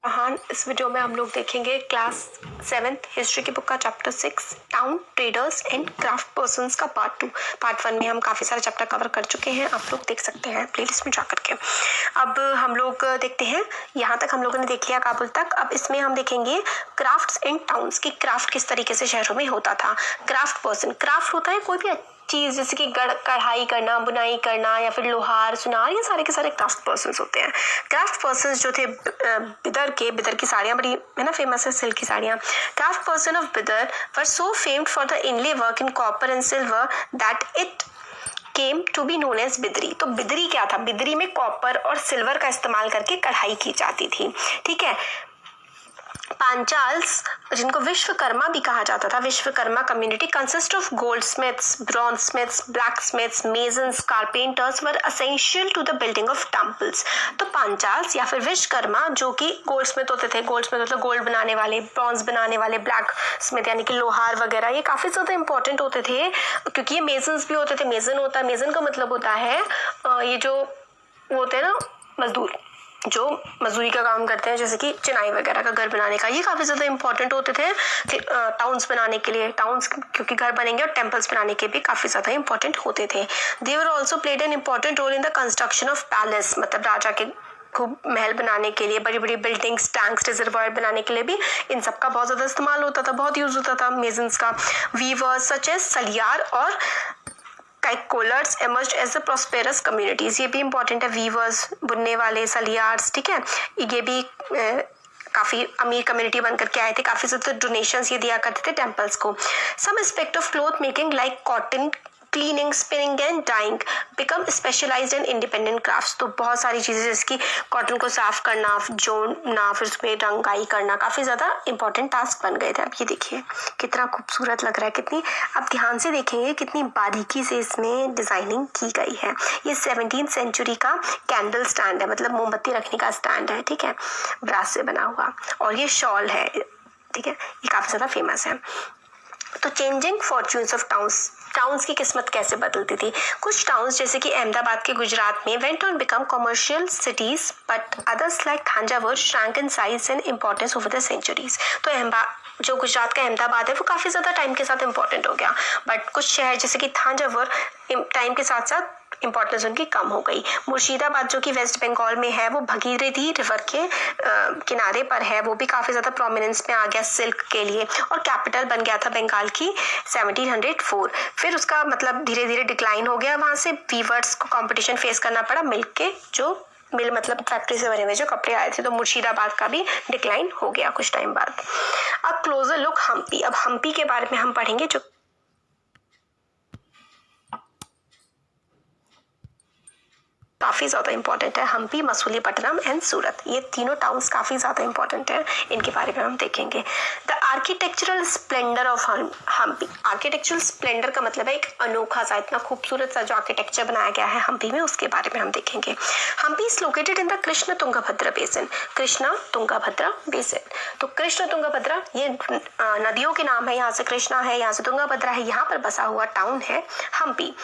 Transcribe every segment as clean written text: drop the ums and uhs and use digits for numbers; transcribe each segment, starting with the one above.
महान इस वीडियो में हम लोग देखेंगे क्लास 7th हिस्ट्री की बुक का chapter 6 town traders and craft persons का पार्ट 2। पार्ट 1 में हम काफ़ी सारे चैप्टर कवर कर चुके हैं, आप लोग देख सकते हैं प्लेलिस्ट में जा करके। अब हम लोग देखते हैं, यहाँ तक हम लोगों ने देख लिया काबुल तक। अब इसमें हम देखेंगे क्राफ्ट्स एंड टाउन्स की क्राफ्ट किस तरीके से शहरों में होता था। क्राफ्ट पर्सन, क्राफ्ट होता है कोई भी चीज़ जैसे कि कढ़ाई करना, बुनाई करना या फिर लोहार सुनार, ये सारे के सारे क्राफ्ट पर्सन्स होते हैं। क्राफ्ट पर्सन्स जो थे बिदर की साड़ियाँ बड़ी है ना फेमस है, सिल्क की साड़ियाँ। Craft person of Bidar were so famed for the inlay work in copper and silver that it came to be known as Bidri. तो बिदरी क्या था? बिदरी में कॉपर और सिल्वर का इस्तेमाल करके कढ़ाई की जाती थी, ठीक है। पांचाल्स, जिनको विश्वकर्मा भी कहा जाता था, Vishwakarma community consist of goldsmiths, bronze smiths, blacksmiths, masons, carpenters were essential to the building of temples. तो पांचाल्स या फिर विश्वकर्मा जो कि गोल्ड स्मिथ होते थे, गोल्ड स्मिथ मतलब गोल्ड बनाने वाले, ब्रॉन्ज बनाने वाले, ब्लैक स्मिथ यानी कि लोहार वगैरह, ये काफी ज्यादा इंपॉर्टेंट होते थे क्योंकि ये मेजन्स भी होते थे। मेजन का मतलब होता है ये जो वो होते हैं ना मजदूर, जो मजदूरी का काम करते हैं, जैसे कि चिनाई वगैरह का घर बनाने का, ये काफी ज्यादा इंपॉर्टेंट होते थे टाउन्स बनाने के लिए। टाउन्स क्योंकि घर बनेंगे और टेम्पल्स बनाने के भी काफी ज्यादा इंपॉर्टेंट होते थे। They were also played an important role in the construction of palace, मतलब राजा के खूब महल बनाने के लिए, बड़ी बड़ी बिल्डिंग्स, टैंक्स, रिजर्वायर बनाने के लिए भी इन सब का बहुत ज्यादा इस्तेमाल होता था, बहुत यूज होता था मेजन्स का। वीवर्स सच एज सलियार और काइकोलर्स emerged as the prosperous communities, ये भी इंपॉर्टेंट है। वीवर्स बुनने वाले, सलियार्स, ठीक है, ये भी काफी अमीर कम्युनिटी बनकर के आए थे, काफी ज्यादा डोनेशंस ये दिया करते थे टेम्पल्स को। Some aspect of cloth making like cotton cleaning, spinning and dyeing become specialized in independent crafts. तो बहुत सारी चीजें जैसे कि कॉटन को साफ करना, जोड़ना, फिर उसमें रंगाई करना, काफी ज्यादा इंपॉर्टेंट टास्क बन गए थे। अब ये देखिए कितना खूबसूरत लग रहा है, कितनी आप ध्यान से देखेंगे कितनी बारीकी से इसमें डिजाइनिंग की गई है। ये 17th सेंचुरी का कैंडल स्टैंड है, मतलब मोमबत्ती रखने का स्टैंड है, ठीक है, ब्रास से बना हुआ, और ये शॉल है, ठीक है, ये काफी ज्यादा फेमस है। तो चेंजिंग फॉर्च्यून्स ऑफ टाउन्स की किस्मत कैसे बदलती थी। कुछ टाउन्स जैसे कि अहमदाबाद के गुजरात में went on become commercial cities, but others like Thanjavur shrank in size and importance over the centuries. तो जो गुजरात का अहमदाबाद है वो काफी ज्यादा टाइम के साथ इंपॉर्टेंट हो गया, बट कुछ शहर जैसे कि थांजावुर टाइम के साथ साथ इंपॉर्टेंस उनकी कम हो गई। मुर्शिदाबाद जो कि वेस्ट बंगाल में है, वो भगीरथी रिवर के किनारे पर है, वो भी काफी ज्यादा प्रोमिनेंस में आ गया सिल्क के लिए, और कैपिटल बन गया था बंगाल की 1704। फिर उसका मतलब धीरे धीरे डिक्लाइन हो गया, वहां से वीवर्स को कंपटीशन फेस करना पड़ा, मिल्क के जो मिल मतलब फैक्ट्री से बने हुए जो कपड़े आए थे, तो मुर्शिदाबाद का भी डिक्लाइन हो गया कुछ टाइम बाद। अब क्लोजर लुक हम्पी। अब हम्पी के बारे में हम पढ़ेंगे, जो काफी ज्यादा इंपॉर्टेंट है। हम्पी, मसूलीपट्टनम एंड सूरत, ये तीनों टाउन्स काफी ज्यादा इंपॉर्टेंट है, इनके बारे में हम देखेंगे। The architectural splendour of Hampi. Architectural splendour का मतलब है एक अनोखा सा, इतना खूबसूरत सा जो आर्किटेक्चर बनाया गया है हम्पी में, उसके बारे में हम देखेंगे। Hampi is located in the Krishna Tungabhadra basin. Krishna Tungabhadra basin, तो कृष्ण तुंगभद्रा ये नदियों के नाम है, यहाँ से कृष्णा है, यहाँ से तुंगभद्रा है, यहाँ पर बसा हुआ टाउन है हम्पी।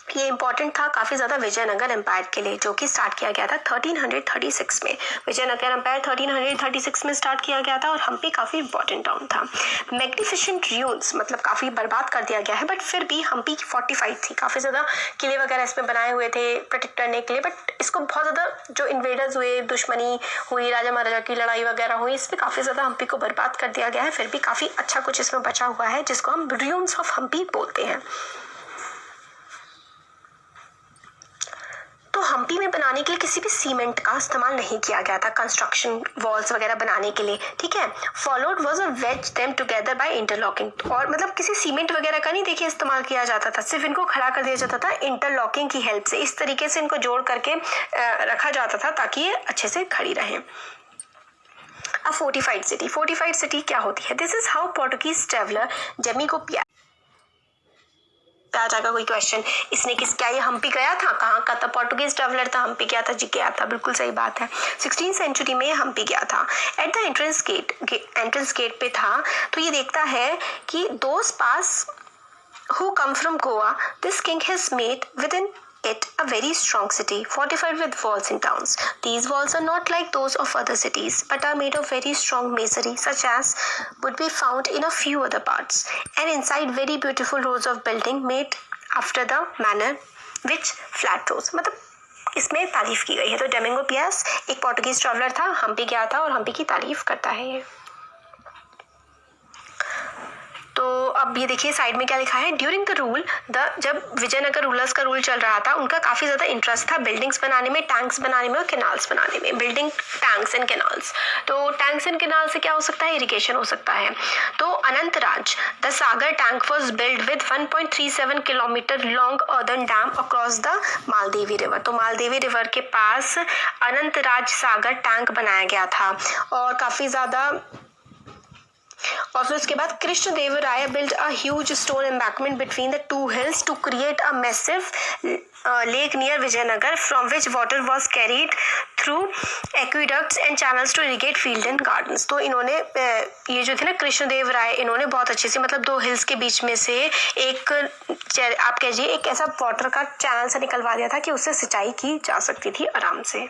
ये इंपॉर्टेंट था काफी ज्यादा विजयनगर एम्पायर के लिए, जो कि स्टार्ट किया गया था 1336 में। विजयनगर एम्पायर 1336 में स्टार्ट किया गया था, और हम्पी काफी इंपॉर्टेंट टाउन था। मैग्निफिसेंट रूइंस, मतलब काफी बर्बाद कर दिया गया है, बट फिर भी हम्पी की फोर्टिफाइड थी, काफी ज्यादा किले वगैरह इसमें बनाए हुए थे प्रोटेक्ट करने के लिए, बट इसको बहुत ज्यादा जो इन्वेडर्स हुए, दुश्मनी हुई, राजा महाराजा की लड़ाई वगैरह हुई, इसमें काफी ज्यादा हम्पी को बर्बाद कर दिया गया है। फिर भी काफी अच्छा कुछ इसमें बचा हुआ है, जिसको हम रूइंस ऑफ हम्पी बोलते हैं। तो हम्पी में बनाने के लिए किसी भी सीमेंट का इस्तेमाल नहीं किया गया था कंस्ट्रक्शन वॉल्स वगैरह बनाने के लिए, ठीक है। Followed was a wedge them together by interlocking, और मतलब किसी सीमेंट वगैरह का नहीं देखिए इस्तेमाल किया जाता था, सिर्फ इनको खड़ा कर दिया जाता था इंटरलॉकिंग की हेल्प से। इस तरीके से इनको जोड़ करके रखा जाता था ताकि ये अच्छे से खड़ी रहे। अ फोर्टिफाइड सिटी। फोर्टिफाइड सिटी क्या होती है? This is how Portuguese traveller जमी को आ जाएगा कोई क्वेश्चन, इसने क्या ये हम्पी गया था? कहाँ का था? पोर्टुगीज ट्रैवलर था, हम्पी गया था जी, गया था, बिल्कुल सही बात है। 16th सेंचुरी में हम्पी गया था। एट द एंट्रेंस गेट पे था, तो ये देखता है कि those pass who come from Goa this king has made within it a very strong city, fortified with walls and towns. These walls are not like those of other cities, but are made of very strong masonry, such as would be found in a few other parts. And inside, very beautiful rows of building made after the manner which flat rows. मतलब इसमें तारीफ की गई है। तो Domingo पियास एक Portuguese traveller था, हम्पी गया था और हम्पी की तारीफ करता है ये। तो अब ये देखिए साइड में क्या लिखा है, ड्यूरिंग द रूल जब विजयनगर रूलर्स का रूल चल रहा था, उनका काफी ज्यादा इंटरेस्ट था बिल्डिंग्स बनाने में, टैंक्स बनाने में और कैनाल्स बनाने में। बिल्डिंग टैंक्स एंड कैनाल्स, तो टैंक्स एंड कैनाल से क्या हो सकता है, इरिगेशन हो सकता है। तो Anantraj the Sagar tank was build with 1.37 kilometre long earthen dam across the Maldevi river. तो मालदेवी रिवर के पास अनंतराज सागर टैंक बनाया गया था और काफी ज्यादा। और फिर उसके बाद Krishnadevaraya build a huge stone embankment between the two hills to create a massive lake near Vijayanagar from which water was carried through aqueducts and channels to irrigate field and gardens. तो इन्होंने ये जो थे ना कृष्णदेवराय, इन्होंने बहुत अच्छे से मतलब दो हिल्स के बीच में से एक आप कहिए एक ऐसा वाटर का चैनल सा निकलवा दिया था कि उससे सिंचाई की जा सकती थी आराम से।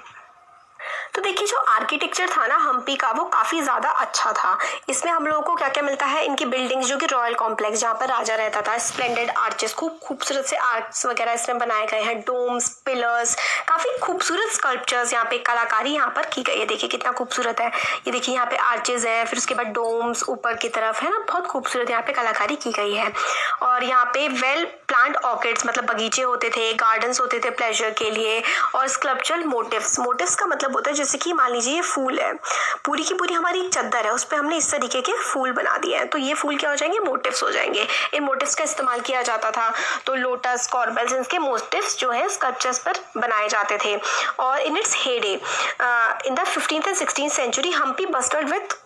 तो देखिए जो आर्किटेक्चर था ना हम्पी का, वो काफी ज्यादा अच्छा था। इसमें हम लोगों को क्या क्या मिलता है, इनकी बिल्डिंग्स जो कि रॉयल कॉम्प्लेक्स जहाँ पर राजा रहता था, स्प्लेंडेड आर्चेस, खूब खूबसूरत से आर्च वगैरह इसमें बनाए गए हैं, डोम्स, पिलर्स, काफी खूबसूरत स्कल्पचर्स, यहाँ पे कलाकारी यहाँ पर की गई है। देखिए कितना खूबसूरत है, ये देखिए यहाँ पे आर्चेस है, फिर उसके बाद डोम्स ऊपर की तरफ है ना, बहुत खूबसूरत यहाँ पे कलाकारी की गई है। और यहाँ पे वेल प्लांट ऑर्किड्स मतलब बगीचे होते थे, गार्डन्स होते थे प्लेजर के लिए, और स्कल्पचरल मोटिव्स का मतलब होता है जैसे कि मान लीजिए ये फूल है, पूरी की पूरी हमारी एक चद्दर है, उस पर हमने इस तरीके के फूल बना दिए हैं, तो ये फूल क्या हो जाएंगे, मोटिव्स हो जाएंगे। इन मोटिव्स का इस्तेमाल किया जाता था। तो लोटस, कॉर्बेल्स, इनके मोटिव्स जो है स्कल्पचर्स पर बनाए जाते थे। और in its heyday in the 15th and 16th century Hampi bustled with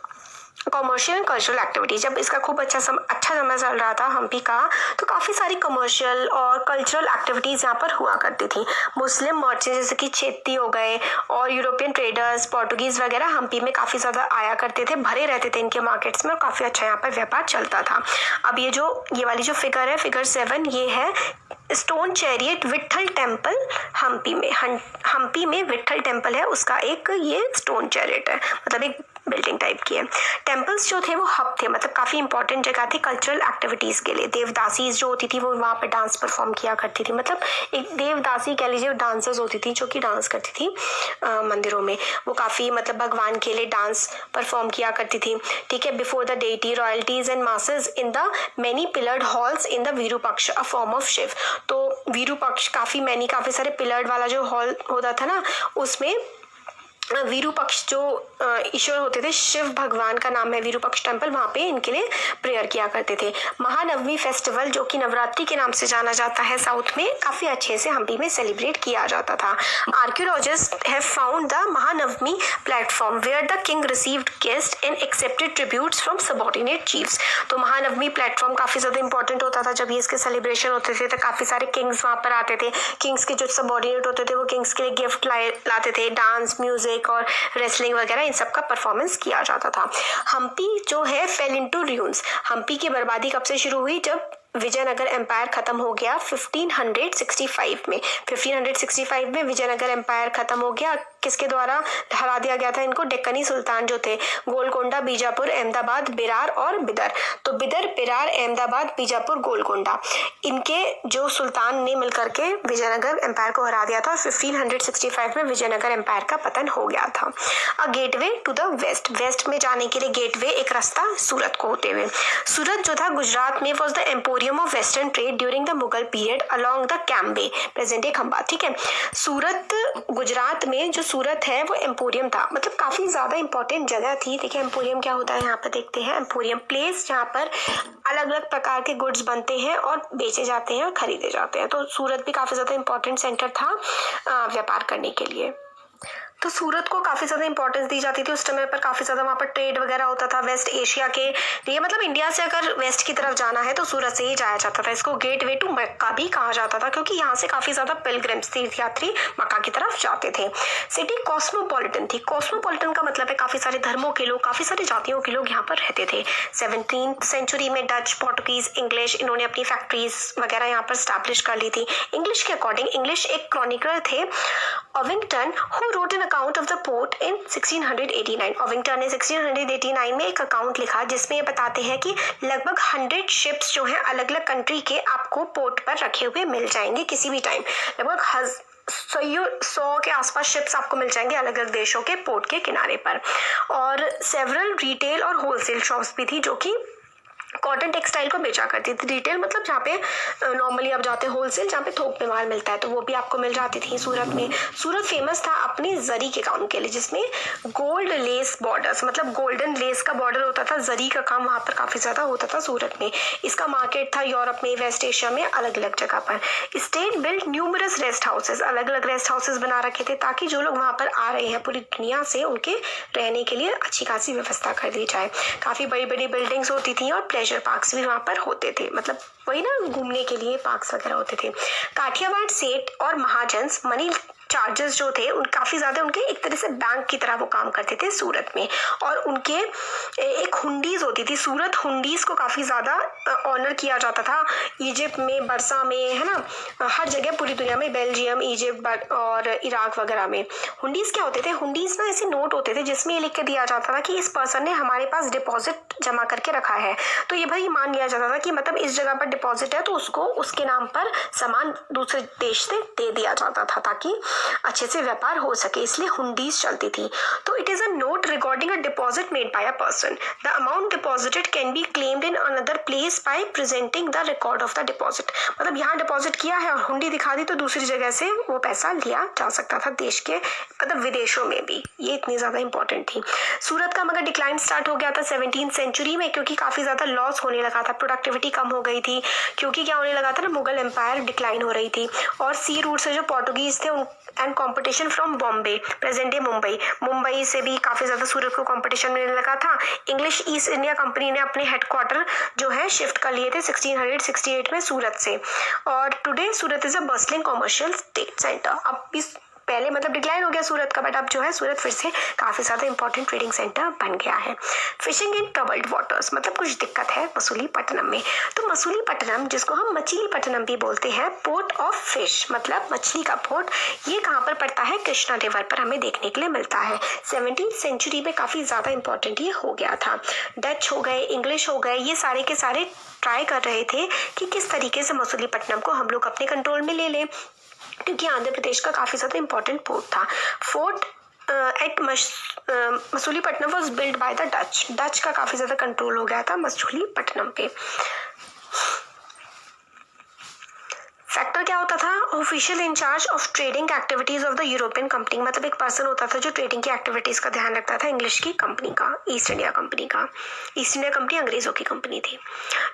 commercial and cultural activity. जब इसका खूब अच्छा समय चल रहा था हम्पी का, तो काफ़ी सारी कमर्शियल और कल्चरल एक्टिविटीज़ यहाँ पर हुआ करती थी। मुस्लिम मर्चेंट जैसे कि चेत्ती हो गए और यूरोपियन ट्रेडर्स, पोर्टुगीज़ वगैरह हम्पी में काफ़ी ज़्यादा आया करते थे, भरे रहते थे इनके मार्केट्स में और काफ़ी अच्छा यहाँ पर व्यापार चलता था। अब ये वाली जो फिगर है, फिगर 7, ये है stone chariot Vitthal temple Hampi में। हम्पी में विट्ठल टेम्पल है, उसका एक ये स्टोन चैरियट है, मतलब एक बिल्डिंग टाइप की है। टेम्पल्स जो थे वो हब थे, मतलब काफ़ी इंपॉर्टेंट जगह थी कल्चरल एक्टिविटीज़ के लिए। देवदासीज जो होती थी वो वहाँ पे डांस परफॉर्म किया करती थी, मतलब एक देवदासी कह लीजिए डांसर्स होती थी जो कि डांस करती थी मंदिरों में। वो काफ़ी मतलब भगवान के लिए डांस परफॉर्म किया करती थी, ठीक है। Before the deity royalties and masses in the many pillared halls in the Virupaksha a form of Shiva. तो विरूपक्ष काफ़ी सारे पिलर्ड वाला जो हॉल होता था ना, उसमें विरूपक्ष जो ईश्वर होते थे, शिव भगवान का नाम है विरूपक्ष टेम्पल, वहाँ पे इनके लिए प्रेयर किया करते थे। महानवमी फेस्टिवल जो कि नवरात्रि के नाम से जाना जाता है साउथ में, काफ़ी अच्छे से हम्पी में सेलिब्रेट किया जाता था। Archaeologist have found the Mahanavami platform where the king received guest and accepted tributes from subordinate chiefs. तो महानवमी प्लेटफॉर्म काफ़ी ज़्यादा इंपॉर्टेंट होता था। जब ये इसके सेलिब्रेशन होते थे तो काफ़ी सारे किंग्स वहाँ पर आते थे। किंग्स के जो सबऑर्डिनेट होते थे वो किंग्स के लिए गिफ्ट लाते थे, डांस, म्यूजिक और रेसलिंग वगैरह इन सब का परफॉर्मेंस किया जाता था। हम्पी जो है फेल इनटू र्यून्स। हम्पी की बर्बादी कब से शुरू हुई, जब विजयनगर एम्पायर खत्म हो गया 1565 में। 1565 में विजयनगर एम्पायर खत्म हो गया। किसके द्वारा हरा दिया गया था इनको, डेक्कनी सुल्तान जो थे, गोलकोंडा, बीजापुर, अहमदाबाद, बिरार और बिदर। तो बिदर, बिरार, अहमदाबाद, बीजापुर, गोलकोंडा, इनके जो सुल्तान ने मिलकर के विजयनगर एम्पायर को हरा दिया था और 1565 में विजयनगर एम्पायर का पतन हो गया था। A gateway to the west, west में जाने के लिए गेटवे एक रास्ता सूरत को होते हुए। सूरत जो था गुजरात में was the emporium of western trade during the Mughal period along the Cambay, present day Khambhat, ठीक है। सूरत गुजरात में जो सूरत है वो एम्पोरियम था, मतलब काफी ज्यादा इंपॉर्टेंट जगह थी। देखिए एम्पोरियम क्या होता है, यहाँ पर देखते हैं। एम्पोरियम प्लेस जहाँ पर अलग अलग प्रकार के गुड्स बनते हैं और बेचे जाते हैं और खरीदे जाते हैं। तो सूरत भी काफी ज्यादा इंपॉर्टेंट सेंटर था व्यापार करने के लिए। तो सूरत को काफ़ी ज़्यादा इंपॉर्टेंस दी जाती थी उस समय पर, काफ़ी ज़्यादा वहाँ पर ट्रेड वगैरह होता था वेस्ट एशिया के लिए, मतलब इंडिया से अगर वेस्ट की तरफ जाना है तो सूरत से ही जाया जाता था। इसको गेटवे टू मक्का भी कहा जाता था क्योंकि यहाँ से काफ़ी ज़्यादा पिलग्रिम्स तीर्थयात्री मक्का की तरफ जाते थे। सिटी कॉस्मोपॉलिटन थी। कॉस्मोपॉलिटन का मतलब है काफ़ी सारे धर्मों के लोग, काफ़ी सारी जातियों के लोग यहाँ पर रहते थे। 17th सेंचुरी में डच, पोर्टुगीज, इंग्लिश, इन्होंने अपनी फैक्ट्रीज वगैरह यहाँ पर स्टैब्लिश कर ली थी। इंग्लिश के अकॉर्डिंग, इंग्लिश एक क्रॉनिकलर थे ओविंगटन, who wrote an account of the port in 1689। ओविंगटन ने 1689 में एक अकाउंट लिखा जिसमें ये बताते हैं कि लगभग 100 शिप्स जो हैं अलग अलग कंट्री के आपको पोर्ट पर रखे हुए मिल जाएंगे किसी भी टाइम। लगभग 100 के आसपास शिप्स आपको मिल जाएंगे अलग अलग देशों के पोर्ट के किनारे पर। और सेवरल रिटेल और होलसेल शॉप्स भी थी जो कि कॉटन टेक्सटाइल को बेचा करती थी। रिटेल मतलब जहाँ पे नॉर्मली आप जाते हैं, होलसेल जहाँ पे थोक में माल मिलता है, तो वो भी आपको मिल जाती थी सूरत में। सूरत फेमस था अपनी जरी के काम के लिए जिसमें गोल्ड लेस बॉर्डर्स, मतलब गोल्डन लेस का बॉर्डर होता था, जरी का काम वहाँ पर काफ़ी ज़्यादा होता था सूरत में। इसका मार्केट था यूरोप में, वेस्ट एशिया में, अलग अलग जगह पर। State build numerous rest houses, अलग अलग रेस्ट हाउसेज बना रखे थे ताकि जो लोग वहाँ पर आ रहे हैं पूरी दुनिया से उनके रहने के लिए अच्छी खासी व्यवस्था कर दी जाए। काफ़ी बड़ी बड़ी बिल्डिंग्स होती थी और प्लेजर पार्क्स भी वहाँ पर होते थे, मतलब वही ना घूमने के लिए पार्क्स वगैरह होते थे। काठियावाड़ सेठ और महाजन्स मनी चार्जेस जो थे उन काफ़ी ज़्यादा उनके एक तरह से बैंक की तरह वो काम करते थे सूरत में। और उनके एक हुंडीज होती थी, सूरत हुंडीज को काफ़ी ज़्यादा ऑनर किया जाता था। इजिप्ट में, बरसा में, है ना, हर जगह पूरी दुनिया में, बेल्जियम, इजिप्ट और इराक वगैरह में। हुंडीज क्या होते थे? हुंडीज ना ऐसे नोट होते थे जिसमें ये लिख के दिया जाता था कि इस पर्सन ने हमारे पास डिपॉजिट जमा करके रखा है, तो ये भाई मान लिया जाता था कि मतलब इस जगह पर डिपॉजिट है तो उसको उसके नाम पर सामान दूसरे देश से दे दिया जाता था ताकि अच्छे से व्यापार हो सके, इसलिए हुंडीज चलती थी। तो it is a note recording a deposit made by a person. The amount deposited can be claimed in another place by presenting the record of the deposit. मतलब यहाँ डिपॉजिट किया है और हुंडी दिखा दी तो दूसरी जगह से वो पैसा लिया जा सकता था देश के, मतलब विदेशों में भी। ये इतनी ज्यादा इंपॉर्टेंट थी। सूरत का मगर डिक्लाइन स्टार्ट हो गया था 17th सेंचुरी में क्योंकि काफी ज्यादा लॉस होने लगा था, प्रोडक्टिविटी कम हो गई थी, क्योंकि क्या होने लगा था ना, मुगल एम्पायर डिक्लाइन हो रही थी और सी रूट से जो पोर्टुगीज थे and competition from Bombay, present day Mumbai से भी काफी ज्यादा सूरत को कंपटीशन मिलने लगा था। इंग्लिश ईस्ट इंडिया कंपनी ने अपने हेडक्वार्टर जो है शिफ्ट कर लिए थे 1668 में सूरत से। और today Surat is a bustling commercial state centre. अब इस पहले मतलब डिक्लाइन हो गया सूरत का, बट अब जो है सूरत फिर से काफी ज्यादा इंपॉर्टेंट ट्रेडिंग सेंटर बन गया है। फिशिंग इन ट्रबल्ड वाटर्स, मतलब कुछ दिक्कत है मसूलीपट्टनम में। तो मसूलीपट्टनम, जिसको हम मछलीपट्टनम भी बोलते हैं, पोर्ट ऑफ फिश, मतलब मछली का पोर्ट, ये कहाँ पर पड़ता है? कृष्णा रिवर पर हमें देखने के लिए मिलता है। 17th सेंचुरी में काफी ज्यादा इंपॉर्टेंट ये हो गया था। डच हो गए, इंग्लिश हो गए, ये सारे के सारे ट्राई कर रहे थे कि किस तरीके से मसूलीपट्टनम को हम लोग अपने कंट्रोल में ले लें, क्योंकि आंध्र प्रदेश का काफी ज्यादा इंपॉर्टेंट पोर्ट था। Fort eight Masulipatnam was build by the Dutch का काफी ज्यादा कंट्रोल हो गया था मसूलीपट्टनम पे। फैक्टर क्या होता था? Official in-charge of trading activities of the European company, मतलब एक पर्सन होता था जो ट्रेडिंग की एक्टिविटीज का ध्यान रखता था इंग्लिश की कंपनी का, ईस्ट इंडिया कंपनी का। ईस्ट इंडिया कंपनी अंग्रेजों की कंपनी थी।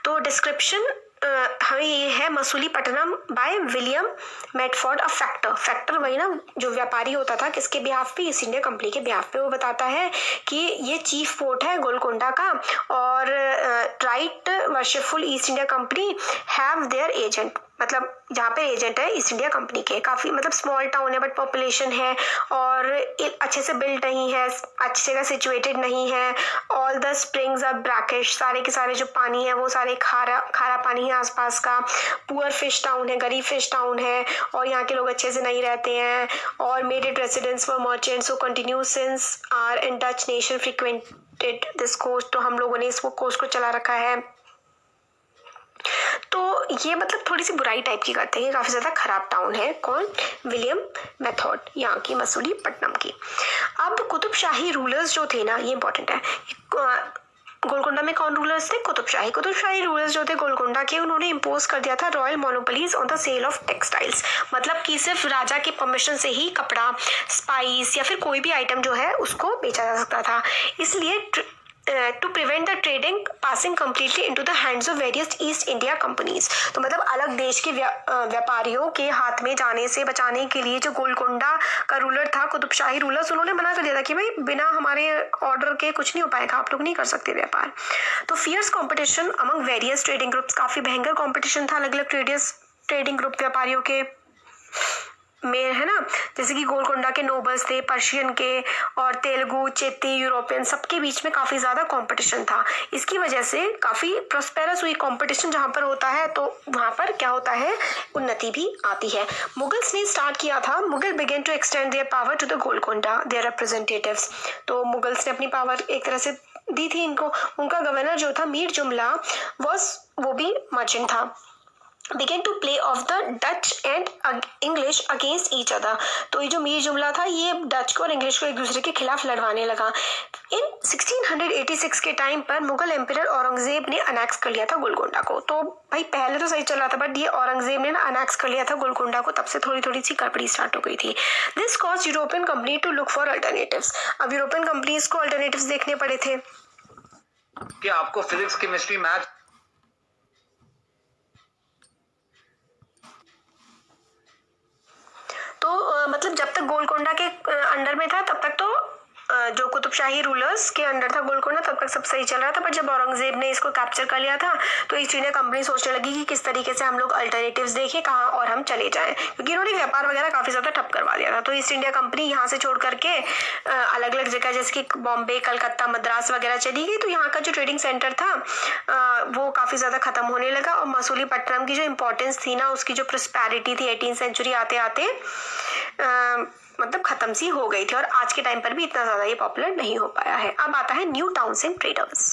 तो डिस्क्रिप्शन हमें ये है, Masulipatnam by William Medford a factor वही ना जो व्यापारी होता था, किसके बिहाफ पे? ईस्ट इंडिया कंपनी के बिहाफ पे। वो बताता है कि ये चीफ पोर्ट है गोलकोंडा का और right worshipful East India Company have their agent, मतलब जहाँ पे एजेंट है ईस्ट इंडिया कंपनी के। काफी मतलब स्मॉल टाउन है बट पॉपुलेशन है और अच्छे से बिल्ड नहीं है, अच्छी जगह सिचुएटेड नहीं है। All the springs are brackish, सारे के सारे जो पानी है वो सारे खारा पानी है आसपास का। पुअर फिश टाउन है, गरीब फिश टाउन है और यहाँ के लोग अच्छे से नहीं रहते हैं। और made it residence for merchants who continue since are in Dutch nation frequented this coast, तो हम लोगों ने इस कोस्ट को चला रखा है। तो ये मतलब थोड़ी सी बुराई टाइप की करते हैं, काफी ज्यादा खराब टाउन है। कौन? विलियम मेथड, यहाँ की मसूलीपट्टनम की। अब कुतुबशाही रूलर्स जो थे ना, ये इंपॉर्टेंट है। गोलकोंडा में कौन रूलर्स थे? कुतुबशाही रूलर्स जो थे गोलकोंडा के, उन्होंने इम्पोज कर दिया था royal monopolies on the sale of textiles, मतलब कि सिर्फ राजा के परमिशन से ही कपड़ा, स्पाइस या फिर कोई भी आइटम जो है उसको बेचा जा सकता था। इसलिए to prevent the trading passing completely into the hands of various East India companies. तो मतलब अलग देश के व्यापारियों के हाथ में जाने से बचाने के लिए जो गोलकोंडा का रूलर था, कुतुबशाही रूलर्स, उन्होंने मना कर दिया था कि भाई बिना हमारे ऑर्डर के कुछ नहीं हो पाएगा, आप लोग नहीं कर सकते व्यापार। तो fierce competition among various trading groups, काफी भयंकर कॉम्पिटिशन था अलग अलग ट्रेडिंग ग्रुप व्यापारियों के में, है ना। जैसे कि गोलकोंडा के नोबल्स थे, पर्शियन के और तेलुगु, चेती, यूरोपियन, सबके बीच में काफी ज्यादा कंपटीशन था। इसकी वजह से काफी प्रोस्पेरस हुई। कंपटीशन जहां पर होता है तो वहां पर क्या होता है, उन्नति भी आती है। मुगल्स ने स्टार्ट किया था, Mughal begin to extend their power to the Golconda their representatives. तो मुगल्स ने अपनी पावर एक तरह से दी थी इनको। उनका गवर्नर जो था मीर जुमला वो भी मर्चेंट था। began to play off the Dutch and English against each other। तो ये जो मीर जुमला था ये डच को और इंग्लिश को एक दूसरे के खिलाफ लड़वाने लगा। इन 1686 के टाइम पर मुगल एम्परर औरंगजेब ने अनेक्स कर लिया था गोलकोंडा को। तो भाई पहले तो सही चल रहा था, बट ये औरंगजेब ने ना अनेक्स कर लिया था गोलकोंडा को, तब से थोड़ी थोड़ी सी गड़बड़ी स्टार्ट हो गई थी। This cause European company to look for alternatives. अब यूरोपियन कंपनीज को अल्टरनेटिव्स देखने पड़े थे। कि आपको फिजिक्स, केमिस्ट्री, मैथ तो मतलब जब तक गोलकोंडा के अंडर में था तब तक तो जो कुतुबशाही रूलर्स के अंडर था गोलकोंडा, तब तक सब सही चल रहा था। बट जब औरंगजेब ने इसको कैप्चर कर लिया था तो ईस्ट इंडिया कंपनी सोचने लगी कि किस तरीके से हम लोग अल्टरनेटिव्स देखें कहाँ और हम चले जाएं, क्योंकि इन्होंने व्यापार वगैरह काफी ज्यादा ठप करवा दिया था। तो ईस्ट इंडिया कंपनी यहाँ से छोड़ करके अलग अलग जगह जैसे कि बॉम्बे, कलकत्ता, मद्रास वगैरह चली गई। तो यहाँ का जो ट्रेडिंग सेंटर था वो काफी ज्यादा खत्म होने लगा और मसूलीपट्टनम की जो इंपॉर्टेंस थी ना, उसकी जो प्रोस्पेरिटी थी 18th सेंचुरी आते आते मतलब खत्म सी हो गई थी। और आज के टाइम पर भी इतना ज्यादा ये पॉपुलर नहीं हो पाया है। अब आता है न्यू टाउन्स एंड ट्रेडर्स।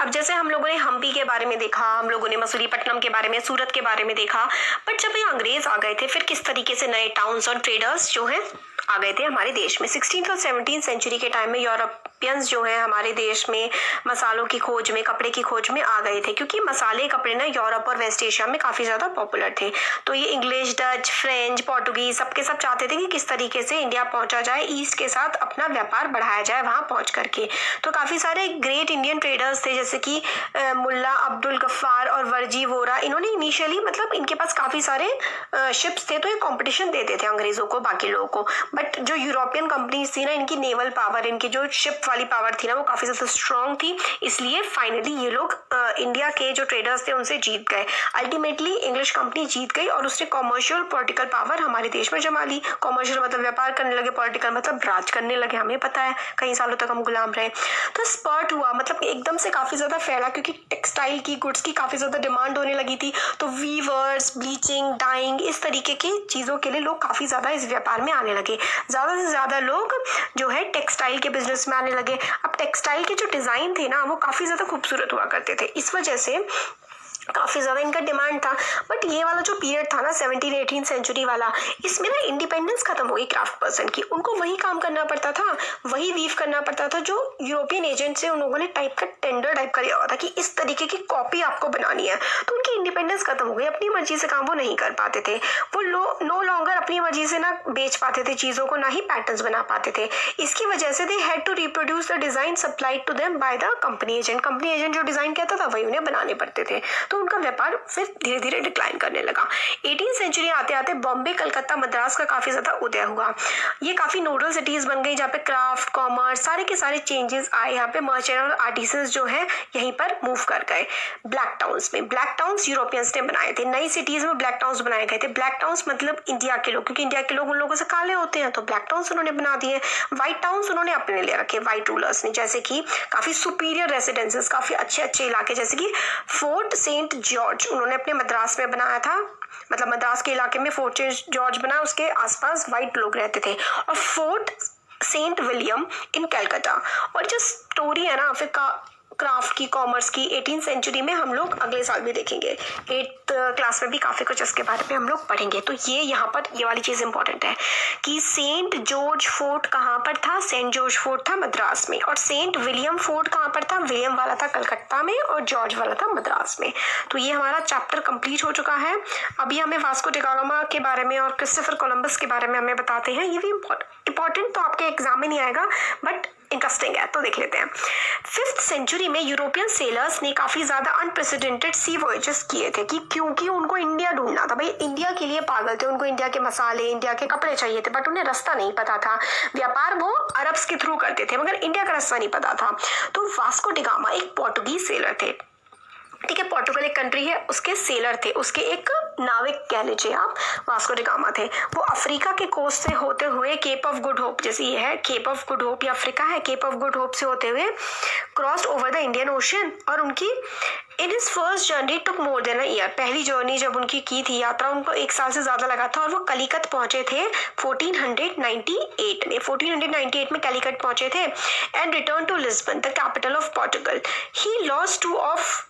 अब जैसे हम लोगों ने हम्पी के बारे में देखा, हम लोगों ने मसूलीपट्टनम के बारे में, सूरत के बारे में देखा, बट जब ये अंग्रेज आ गए थे फिर किस तरीके से नए टाउन्स और ट्रेडर्स जो है आ गए थे हमारे देश में। 16th और 17th सेंचुरी के टाइम में यूरोपियंस जो है हमारे देश में मसालों की खोज में, कपड़े की खोज में आ गए थे, क्योंकि मसाले कपड़े ना यूरोप और वेस्ट एशिया में काफी ज्यादा पॉपुलर थे। तो ये इंग्लिश, डच, फ्रेंच, पोर्टुगीज सबके सब चाहते थे कि किस तरीके से इंडिया पहुंचा जाए, ईस्ट के साथ अपना व्यापार बढ़ाया जाए वहां पहुंच करके। तो काफी सारे ग्रेट इंडियन ट्रेडर्स थे जैसे कि मुल्ला अब्दुल गफ्फार और वर्जी वोरा। इन्होंने इनिशियली मतलब इनके पास काफी सारे शिप्स थे, तो ये कंपटीशन देते थे अंग्रेजों को, बाकी लोगों को। बट जो यूरोपियन कंपनीज थी ना, इनकी नेवल पावर, इनकी जो शिप वाली पावर थी ना, वो काफी ज्यादा स्ट्रांग थी। इसलिए फाइनली ये लोग इंडिया के जो ट्रेडर्स थे उनसे जीत गए। अल्टीमेटली इंग्लिश कंपनी जीत गई और उसने कॉमर्शियल पॉलिटिकल पावर हमारे देश में जमा ली। कॉमर्शियल मतलब व्यापार करने लगे, पॉलिटिकल मतलब राज करने लगे। हमें पता है कई सालों तक हम गुलाम रहे। तो स्पर्ट हुआ, मतलब एकदम से काफी ज्यादा फैला, क्योंकि टेक्सटाइल की गुड्स की काफी ज्यादा डिमांड होने लगी थी। तो वीवर्स, ब्लीचिंग, डाइंग, इस तरीके की चीजों के लिए लोग काफी ज्यादा इस व्यापार में आने लगे। ज्यादा से ज्यादा लोग जो है टेक्सटाइल के बिजनेस में आने लगे। अब टेक्सटाइल के जो डिजाइन थे ना, वो काफी ज्यादा खूबसूरत हुआ करते थे, इस वजह से काफी ज्यादा इनका डिमांड था। बट ये वाला जो पीरियड था ना 17th-18th सेंचुरी वाला, इसमें ना इंडिपेंडेंस खत्म हो गई क्राफ्ट पर्सन की। उनको वही काम करना पड़ता था, वही वीव करना पड़ता था जो यूरोपियन एजेंट से उन लोगों ने टाइप का टेंडर टाइप कर दिया हुआ था कि इस तरीके की कॉपी आपको बनानी है। तो उनकी इंडिपेंडेंस खत्म हो गई, अपनी मर्जी से काम वो नहीं कर पाते थे। वो नो लॉन्गर अपनी मर्जी से ना बेच पाते थे चीजों को, ना ही पैटर्न्स बना पाते थे। इसकी वजह से they had to reproduce the design supplied to them by the company agent. Company agent जो डिजाइन कहता था वही उन्हें बनाने पड़ते थे। तो उनका व्यापार फिर धीरे धीरे डिक्लाइन करने लगा। 18th सेंचुरी आते आते बॉम्बे, कलकत्ता, मद्रास का काफी ज्यादा उदय हुआ। ये काफी नोडल सिटीज बन गई जहाँ पे क्राफ्ट, कॉमर्स, सारे के सारे चेंजेस आए। यहाँ पे मर्चेंट और आर्टिसंस जो है यहीं पर मूव कर गए। ब्लैक टाउन्स में, ब्लैक टाउन्स यूरोपियंस ने बनाए थे। नई सिटीज में ब्लैक टाउन्स बनाए गए थे। ब्लैक टाउन्स मतलब इंडिया के लोग, क्योंकि इंडिया के लोग उन लोगों से काले होते हैं, तो ब्लैक टाउन्स उन्होंने बना दिए। व्हाइट टाउन्स उन्होंने अपने ले रखे, व्हाइट रूलर्स ने, जैसे कि काफी सुपीरियर रेसिडेंसेस, काफी अच्छे अच्छे इलाके, जैसे कि फोर्ट सेंट जॉर्ज उन्होंने अपने मद्रास में बनाया था। मतलब मद्रास के इलाके में फोर्ट सेंट जॉर्ज बना, उसके आसपास व्हाइट लोग रहते थे। और फोर्ट सेंट विलियम इन कलकत्ता। और जो स्टोरी है ना फिर क्राफ्ट की, कॉमर्स की, 18th सेंचुरी में हम लोग अगले साल भी देखेंगे। 8th क्लास में भी काफी कुछ इसके बारे में हम लोग पढ़ेंगे। तो ये यहाँ पर ये वाली चीज इंपॉर्टेंट है कि सेंट जॉर्ज फोर्ट कहाँ पर था? सेंट जॉर्ज फोर्ट था मद्रास में। और सेंट विलियम फोर्ट कहाँ पर था? विलियम वाला था कलकत्ता में और जॉर्ज वाला था मद्रास में। तो ये हमारा चैप्टर कंप्लीट हो चुका है। अभी हमें वास्को डी गामा के बारे में और क्रिस्टोफर कोलंबस के बारे में हमें बताते हैं। ये भी इंपॉर्टेंट तो आपके एग्जाम में नहीं आएगा, बट इंटरेस्टिंग है। तो देख लेते हैं। 5th सेंचुरी में यूरोपियन सेलर्स ने काफी ज्यादा अनप्रेसिडेंटेड सी वॉयजेस किए थे कि क्योंकि उनको इंडिया ढूंढना था। भाई इंडिया के लिए पागल थे, उनको इंडिया के मसाले, इंडिया के कपड़े चाहिए थे, बट उन्हें रास्ता नहीं पता था। व्यापार वो अरब्स के थ्रू करते थे मगर इंडिया का रास्ता नहीं पता था। तो वास्को डी गामा एक पोर्टुगीज सेलर थे, ठीक है, पोर्टुगल एक कंट्री है, उसके सेलर थे, उसके एक नाविक कह लीजिए आप, वास्को डी गामा थे। वो अफ्रीका के कोस्ट से होते हुए केप ऑफ गुड होप, जैसे ये है केप ऑफ गुड होप, ये अफ्रीका है, केप ऑफ गुड होप से होते हुए crossed over the Indian ocean. और उनकी in his first journey took more than a year, पहली जर्नी जब उनकी की थी यात्रा, उनको 1 साल से ज्यादा लगा था और वो कलिकत पहुंचे थे 1498 में। 1498 में कलिकत पहुंचे थे and return to Lisbon the capital of Portugal. He lost 2 of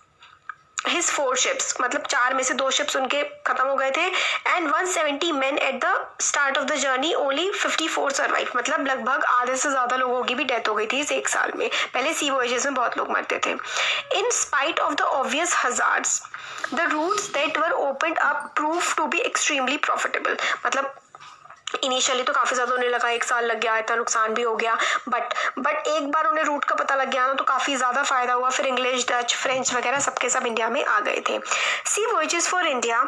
his 4 ships, मतलब 4 में से 2 शिप्स उनके खत्म हो गए थे। And 170 men at the start of the journey, only 54 survive, मतलब लगभग आधे से ज्यादा लोगों की भी डेथ हो गई थी इस 1 साल में। पहले सी वॉयजेस में बहुत लोग मरते थे। In spite of the obvious hazards the routes that were opened up prove to be extremely profitable, मतलब इनिशियली तो काफी ज्यादा उन्हें लगा 1 साल लग गया, इतना नुकसान भी हो गया, बट एक बार उन्हें रूट का पता लग गया ना तो काफी ज्यादा फायदा हुआ। फिर इंग्लिश, डच, फ्रेंच वगैरह सबके सब इंडिया में आ गए थे। Sea voyages for India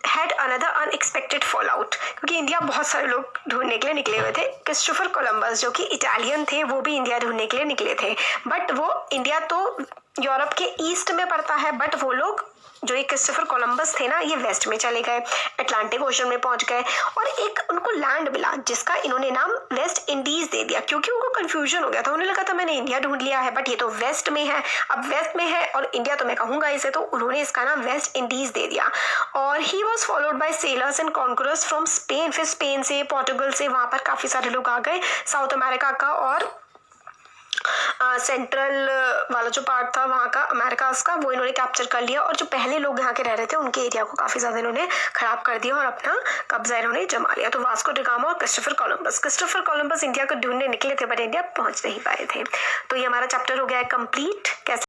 had another unexpected fall out, क्योंकि इंडिया बहुत सारे लोग ढूंढने के लिए निकले हुए थे। क्रिस्टोफर कोलंबस जो कि इटालियन थे, वो भी इंडिया ढूंढने के लिए निकले थे, बट वो इंडिया तो यूरोप के ईस्ट में पड़ता है, बट वो लोग जो ये क्रिस्टोफर कोलंबस थे ना, ये वेस्ट में चले गए, अटलांटिक ओशन में पहुंच गए और एक उनको लैंड मिला जिसका इन्होंने नाम वेस्ट इंडीज दे दिया, क्योंकि उनको कंफ्यूजन हो गया था। उन्हें लगा था मैंने इंडिया ढूंढ लिया है, बट ये तो वेस्ट में है, अब वेस्ट में है और इंडिया तो मैं कहूंगा इसे, तो उन्होंने इसका नाम वेस्ट इंडीज दे दिया। और he was followed by sellers and conquerors from Spain, फिर स्पेन से, पोर्टुगल से, वहां पर काफी सारे लोग आ गए, साउथ अमेरिका का और सेंट्रल वाला जो पार्ट था वहाँ का, अमेरिकाज का, वो इन्होंने कैप्चर कर लिया। और जो पहले लोग यहाँ के रह रहे थे उनके एरिया को काफी ज्यादा इन्होंने खराब कर दिया और अपना कब्जा इन्होंने जमा लिया। तो वास्को डी गामा और क्रिस्टोफर कोलंबस इंडिया को ढूंढने निकले थे, बट इंडिया पहुंच नहीं पाए थे। तो ये हमारा चैप्टर हो गया है कंप्लीट। कैसे